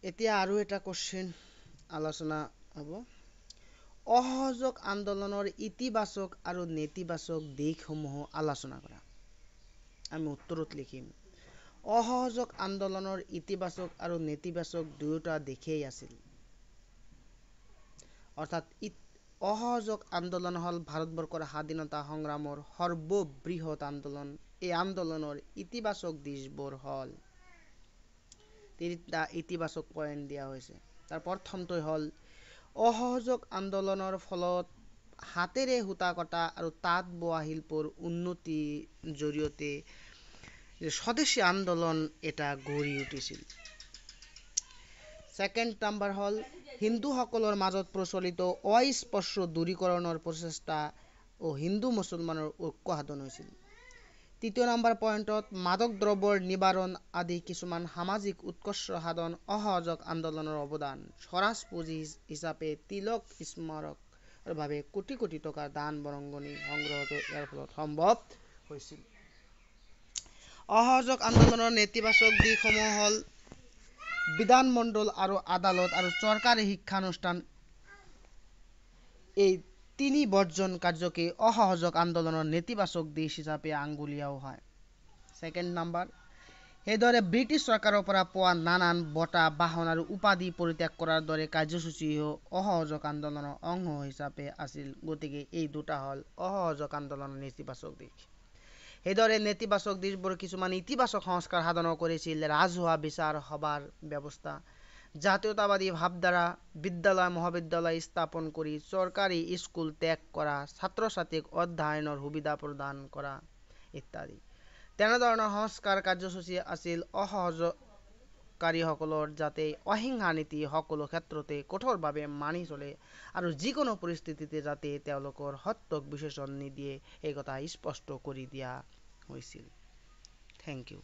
এতিয়া আৰু এটা কোশ্চেন আলোচনা হ'ব। অসহযোগ আন্দোলনৰ ইতিবাচক আৰু নেতিবাচক দিশসমূহ আলোচনা কৰা। আমি উত্তৰত লিখিম অসহযোগ আন্দোলনৰ ইতিবাচক আৰু নেতিবাচক দুয়োটা দিশেই আছিল। অৰ্থাৎ অসহযোগ আন্দোলন হ'ল ভাৰতবৰ্ষৰ স্বাধীনতা সংগ্ৰামৰ সৰ্ববৃহৎ আন্দোলন। এই আন্দোলনৰ ইতিবাচক দিশবোৰ হ'ল তিনিটা ইতিবাচক পইণ্ট দিয়া হৈছে। তাৰ প্ৰথমটো হ'ল অসহযোগ আন্দোলনৰ ফলত হাতেৰে সূতা কটা আৰু তাঁত বোৱা শিল্পৰ উন্নতিৰ জৰিয়তে স্বদেশী আন্দোলন এটা গঢ়ি উঠিছিল। ছেকেণ্ড নাম্বাৰ হ'ল হিন্দুসকলৰ মাজত প্ৰচলিত অস্পৃশ্য দূৰীকৰণৰ প্ৰচেষ্টা ও হিন্দু মুছলমানৰ ঐক্য সাধন হৈছিল। তৃতীয় নম্বৰ পইণ্টত মাদক দ্ৰব্যৰ নিবাৰণ আদি কিছুমান সামাজিক উৎকৰ্ষ সাধন অসহযোগ আন্দোলনৰ অৱদান। স্বৰাজ পুঁজি হিচাপে তিলক স্মাৰকৰ বাবে কোটি কোটি টকাৰ দান বৰঙণি সংগ্ৰহটো ইয়াৰ ফলত সম্ভৱ হৈছিল। অসহযোগ আন্দোলনৰ নেতিবাচক দিশসমূহ হ'ল বিধানমণ্ডল আৰু আদালত আৰু চৰকাৰী শিক্ষানুষ্ঠান এই তিনি বৰ্জন কাৰ্যকে অসহযোগ আন্দোলনৰ নেতিবাচক দিশ হিচাপে আঙুলিয়াও হয়। ছেকেণ্ড নাম্বাৰ সেইদৰে ব্ৰিটিছ চৰকাৰৰ পৰা পোৱা নানান বঁটা বাহন আৰু উপাধি পৰিত্যাগ কৰাৰ দৰে কাৰ্যসূচীও অসহযোগ আন্দোলনৰ অংশ হিচাপে আছিল। গতিকে এই দুটা হ'ল অসহযোগ আন্দোলনৰ নেতিবাচক দিশ। সেইদৰে নেতিবাচক দিশবোৰ কিছুমান ইতিবাচক সংস্কাৰ সাধন কৰিছিল। ৰাজহুৱা বিচাৰ সভাৰ ব্যৱস্থা, জাতীয়তাবাদী ভাৱধাৰা, বিদ্যালয় মহাবিদ্যালয় স্থাপন কৰি চৰকাৰী স্কুল ত্যাগ কৰা, ছাত্ৰ ছাত্ৰীক অধ্যয়নৰ সুবিধা প্ৰদান কৰা ইত্যাদি। তেনেধৰণৰ সংস্কাৰ কাৰ্যসূচী আছিল অসহযোগকাৰীসকলৰ যাতে অহিংসা নীতি সকলো ক্ষেত্ৰতে কঠোৰভাৱে মানি চলে আৰু যিকোনো পৰিস্থিতিতে যাতে তেওঁলোকৰ সত্যক বিসৰ্জন নিদিয়ে এই কথা স্পষ্ট কৰি দিয়া হৈছিল। Thank U.